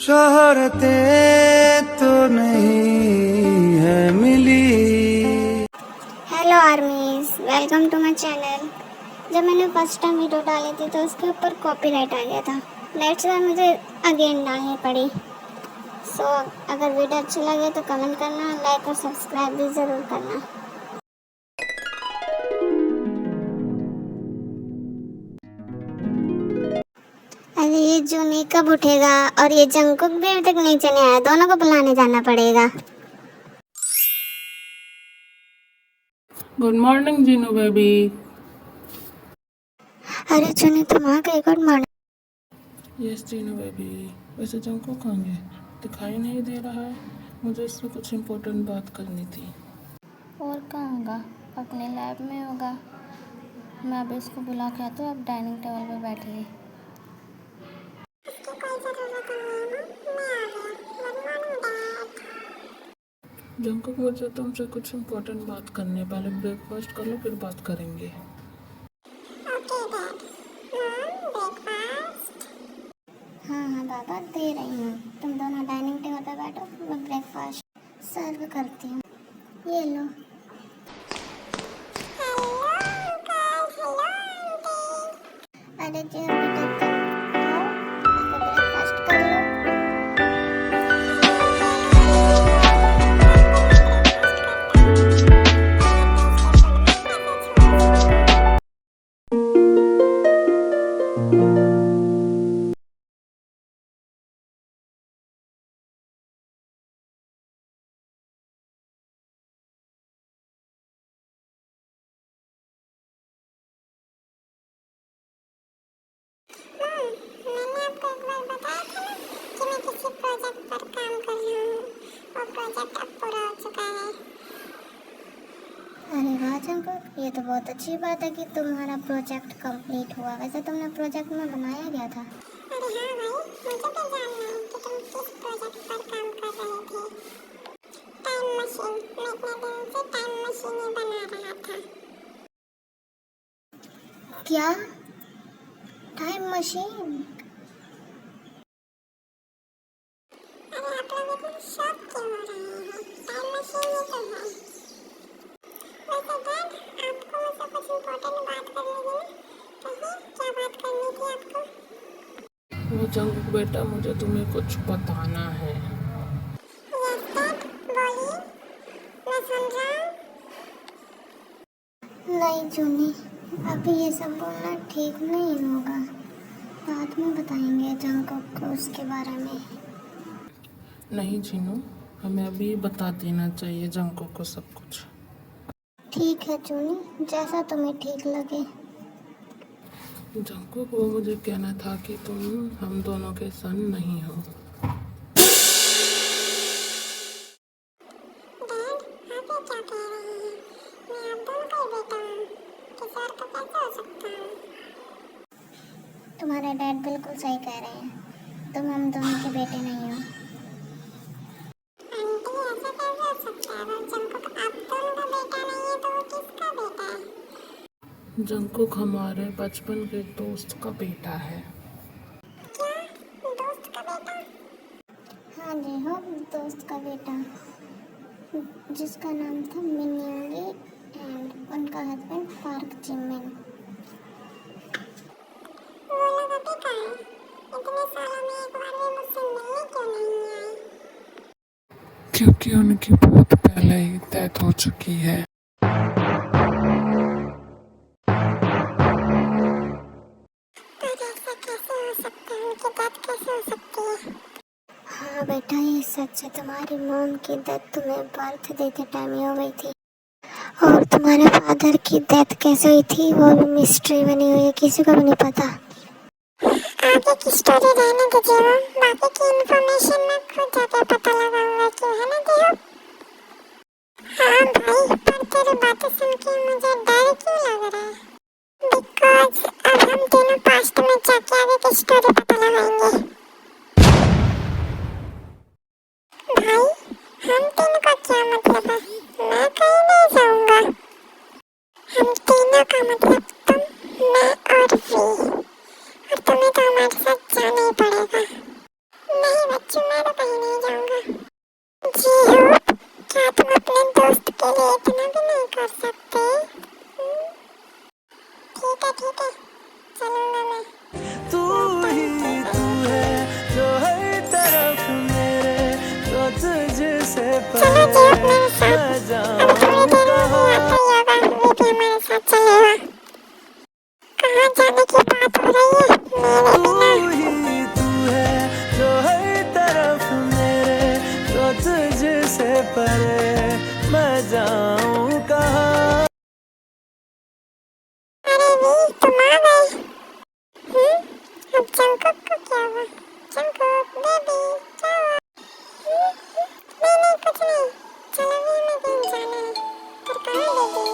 शोहरतें तो नहीं है मिली। Hello armies, welcome to my channel. जब मैंने फर्स्ट टाइम वीडियो डाली थी तो उसके ऊपर कॉपीराइट आ गया था। लेट्स से मुझे अगेन डालनी पड़ी। सो अगर वीडियो अच्छी लगे तो कमेंट करना, लाइक और सब्सक्राइब भी ज़रूर करना। अरे ये जूनी कब उठेगा और ये जंगकुक भी अभी तक नीचे नहीं आया। दोनों को बुलाने जाना पड़ेगा। Good morning Jinu baby. अरे जूनी तुम आ गई, good morning. Yes Jinu baby. वैसे जंको कहाँ है? दिखाई नहीं दे रहा है। मुझे इससे कुछ इम्पोर्टेंट बात करनी थी। और कहाँ होगा? अपने लैब में होगा। मैं अभी इसको बुला के आती हूँ। आप डाइनिंग टेबल पे बैठिए। जंको मुझे तुमसे कुछ इम्पोर्टेंट बात करनी है। पहले ब्रेकफास्ट कर लो फिर बात करेंगे। हाँ बाबा दे रही हूँ। तुम दोनों डाइनिंग टेबल पे बैठो, मैं ब्रेकफास्ट सर्व करती हूँ। ये लो। अरे जी बेटा तुम आओ, आके ब्रेकफास्ट कर लो। मैंने आपको एक बार बताया था ना कि मैं किसी प्रोजेक्ट पर काम कर रहा हूँ। वो प्रोजेक्ट अब पूरा हो चुका है। अरे वाह जंकुक, ये तो बहुत अच्छी बात है कि तुम्हारा प्रोजेक्ट कंप्लीट हुआ। वैसे तुमने प्रोजेक्ट में बनाया क्या था? अरे हाँ भाई, मुझे भी जानना है कि तुम किस प्रोजेक्ट पर काम कर रहे थे। Time machine. मैं इतने दिन से टाइम मशीन ही बना रहा था। क्या? Time machine? अरे आप लोग इतने शॉक क्यों हो रहे हैं? टाइम मशीन ही तो है। वैसे डैड, आपको मुझसे कुछ इम्पोर्टेंट बात करनी थी ना? कहिए, क्या बात करनी थी आपको? वो जंको बेटा, मुझे तुम्हें कुछ बताना है। यस डैड, बोलिए, मैं सुन रहा हूँ। नहीं जूनी, अभी ये सब बोलना ठीक नहीं होगा। बाद में बताएंगे जंकुक को उसके बारे में। नहीं जीनू, हमें अभी बता देना चाहिए जंको को सब कुछ। ठीक है जूनी, जैसा तुम्हें ठीक लगे। जंको को मुझे कहना था कि तुम हम दोनों के सन नहीं हो। डैड, आप ये क्या कह रहे हैं? मैं आप दोनों का ही बेटा हूँ। किसी और का कैसे हो सकता हूँ? तुम्हारे डैड बिल्कुल सही कह रहे हैं। तुम हम दोनों के बेटे नहीं हो। आंटी, ऐसा कैसे हो सकता है? अगर जंकुक आप दोनों का बेटा नहीं है तो वो किसका बेटा है? जंकुक हमारे बचपन के दोस्त का बेटा है। क्या? दोस्त का बेटा? हाँ जी हो, दोस्त का बेटा, जिसका नाम था मिन्योंगी एंड उनका हस्बैंड पार्क जिमिन। वो लोग अभी कहाँ हैं? इतने सालों में एक बार भी मुझसे मिलने क्यों नहीं आए? क्योंकि उनकी बहुत पहले ही डेथ हो चुकी है। पर ऐसा कैसे हो सकता है? उनकी डेथ कैसे हो सकती है? हाँ बेटा, ये सच है। तुम्हारी मॉम की डेथ तुम्हें बर्थ देते टाइम ही हो गई थी। और तुम्हारे फादर की डेथ कैसे हुई थी वो भी मिस्ट्री बनी हुई है, किसी को भी नहीं पता। आगे की स्टोरी रहने दीजिए, बाकी की इन्फॉर्मेशन मैं खुद जाके पता लगाऊंगा, क्यों है ना दियो? हाँ भाई, पर तेरी बातें सुन के मुझे डर क्यों लग रहा है? बिकॉज अब हम तीनों पास्ट में जाके आगे की स्टोरी पता लगाएंगे। भाई, हम तीनों का क्या मतलब है? मैं कहीं नहीं जाऊंगा। हम तीनों का मतलब तुम, मैं और वी। और तुम्हें तो हमारे साथ जाना ही पड़ेगा। नहीं बच्चों, ओके चलूंगा मैं। तू ही तू है जो हर तरफ मेरे, तो तुझसे चलो जी अब मेरे मैं साथ, जाऊं अब थोड़ी देर में कहाँ। आता ही होगा, वो भी हमारे साथ चलेगा। कहाँ जाने की बात हो रही है मेरे तू बिना? ही तू है जो हर तरफ मेरे, तो तुझसे परे मैं जाऊं कहाँ। अरे वी तुम आ गए। अब जंकुक को क्या हुआ? जंकुक बेबी क्या हुआ? नहीं नहीं कुछ नहीं, चलो भी हमें कहीं जाना है, पर कहाँ बेबी?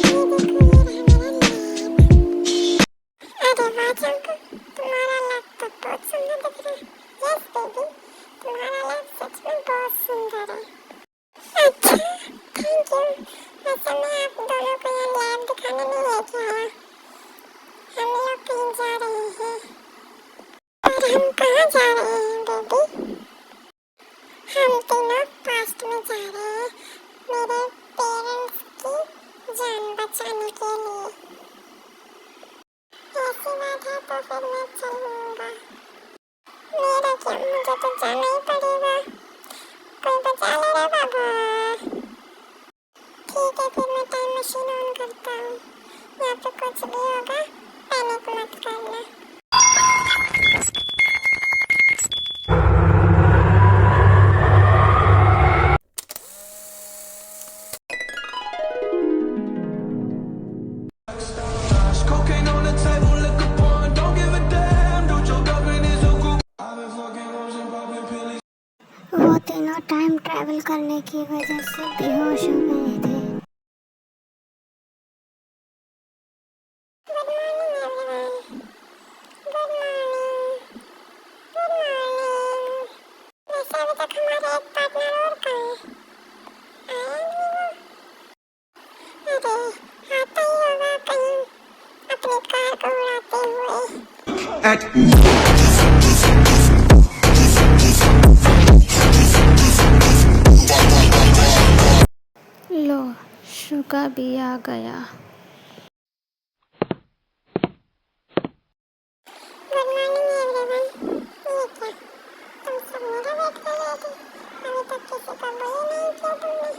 ये देखो ये रहा मेरा लैब। अरे वाह जंकुक, तुम्हारा लैब तो बहुत सुंदर दिख रहा है। यस बेबी, तुम्हारा लैब सच में बहुत सुंदर है। अच्छा थैंक यू। वैसे मैं आप दोनों को यहाँ लैब दिखाने नहीं लेके आया, हम लोग कहीं जा रहे हैं। और हम कहाँ जा रहे हैं बेबी? हम तीनों पास्ट में जा रहे हैं मेरे पेरेंट्स की जान बचाने के लिए। ऐसी बात है तो फिर मैं चलूंगा। मेरा क्या, मुझे तो जाना ही पड़ेगा। कोई बचा ले रे बाबा। ठीक है फिर मैं टाइम मशीन ऑन करता हूँ। यहाँ पे कुछ भी होगा पैनिक मत करना। Cocaine on the table, liquor porn, don't give a damn. Dude, your girlfriend is a group. I've been fucking hoes and popping pills. वो तीनों टाइम ट्रैवल करने की वजह से बेहोश हो गए थे। Good morning everyone. Good morning. Good morning. वैसे अभी तक हमारे एक पार्टनर और कहाँ है? आया नहीं वो? अरे आता ही होगा कहीं अपनी कार को उड़ाते हुए। लो शुगा भी आ गया। Good morning everyone. ये क्या, तुम सब मेरा वेट कर रहे थे? अभी तक किसी को बुला नहीं किया तुमने?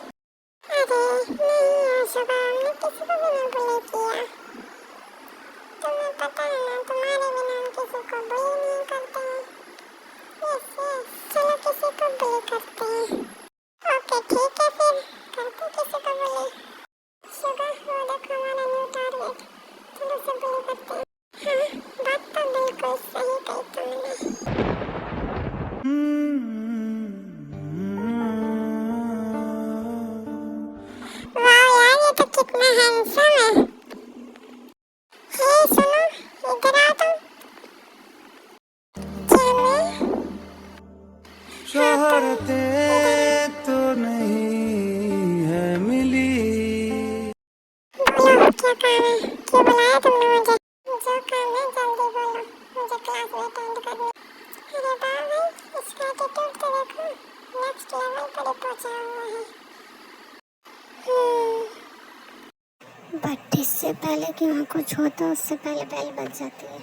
अरे नहीं आशुका, हमने किसी को भी नहीं बुला किया। तुम्हें पता है ना, तुम्हारे बिना हम किसी को बुला नहीं करते हैं। यस यस, चलो किसी को बुला करते हैं। ओके ठीक है फिर, करते किसी को बुला। शुगा वो देखो हमारा न्यू टारगेट, चलो उसे बुला करते हैं। हाँ बात तो बिल्कुल सही कही तुमने। वाह यार ये तो कितना हैंडसम है। हे सुनो, इधर आओ तुम। क्या मैं? शोहरतें तो नहीं है मिली। बोलो क्या काम है? क्यों बुलाया तुमने मुझे? जो काम है जल्दी बोलो, मुझे क्लास में अटेंड करनी। अरे वाह भाई, इसका एटीट्यूड तो देखो, नेक्स्ट लेवल पर ही पहुंचा हुआ है। बट इससे पहले कि वहाँ कुछ होता उससे पहले बेल बज जाती है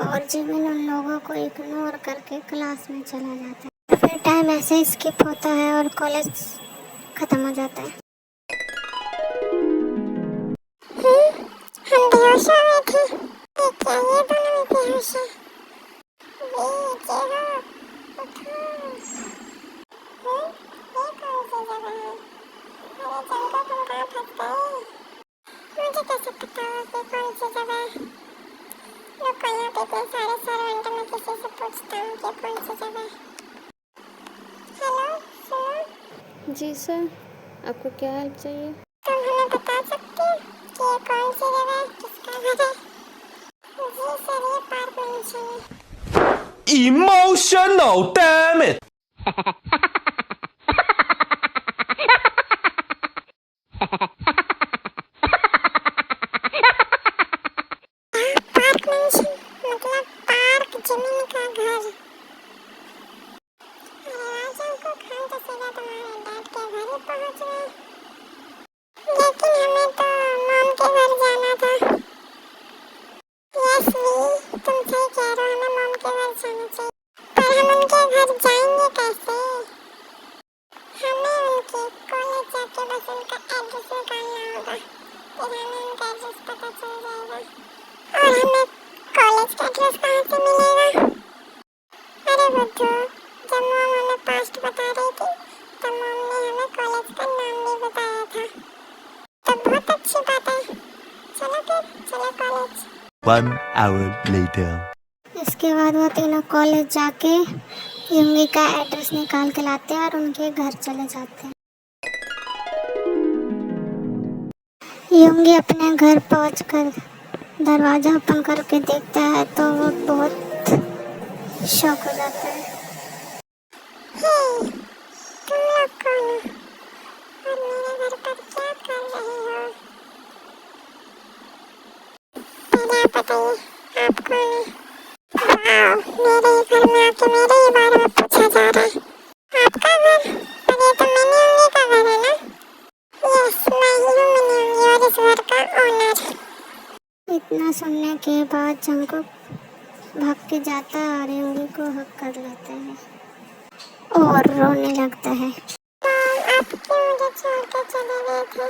और जिमिन उन लोगों को इग्नोर करके क्लास में चला जाता है। फिर टाइम ऐसे स्किप होता है और कॉलेज खत्म हो जाता है। हम बेहोश हो गए थे। ये क्या, ये दोनों भी बेहोश हैं? ये क्या हो? उठो। ये कौन सी जगह है? अरे जंको तुम कहाँ फंस गए? मुझे कैसे पता होगा कि कौन सी जगह है? रुको यहाँ पे इतने सारे सर्वेंट, मैं किसी से पूछता हूँ कि कौन सी जगह है। हेलो सुनो, जी सर, आपको क्या हेल्प चाहिए? तुम हमें बता सकते हो कि ये कौन सी जगह है, किसका घर है? जी सर, ये पार्क में चाहिए। Emotional, damn it. Park mention मतलब पार्क जिमिन का घर। जब मॉम हमें पास्ट बता रही थी तब मॉम ने हमें कॉलेज का नाम भी बताया था। तब बहुत अच्छी बात है। चलो फिर, चलो कॉलेज। 1 hour later. इसके बाद वो तीनों कॉलेज जाके युंगी का एड्रेस निकाल के लाते हैं और उनके घर चले जाते हैं। युंगी अपने घर पहुंचकर दरवाजा ओपन करके देखता है तो वो बहुत शॉक हो जाता है। हे, तुम लोग कौन हो? और मेरे घर पर क्या कर रहे हो? पहले आप बताइए, आप कौन हो? वाह, मेरे घर में आके मेरे ही बारे में पूछा जा रहा है। आपका घर? पर ये तो मिनी युंगी का घर है ना? यस, मैं ही हूँ मिनी युंगी और इस घर का ओनर। इतना सुनने के बाद जंगकुक भाग के जाता है और युंगी को हक कर लेता है और रोने लगता है। आप क्यों मुझे छोड़ के चले गए थे?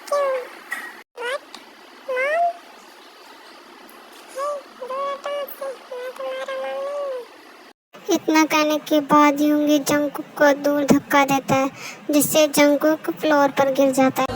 क्यों? What? Mom? Hey, दूर हटो मुझसे, मैं तुम्हारा मॉम नहीं हूँ। इतना कहने के बाद युंगी जंगकुक को दूर धक्का देता है जिससे जंगकुक फ्लोर पर गिर जाता है।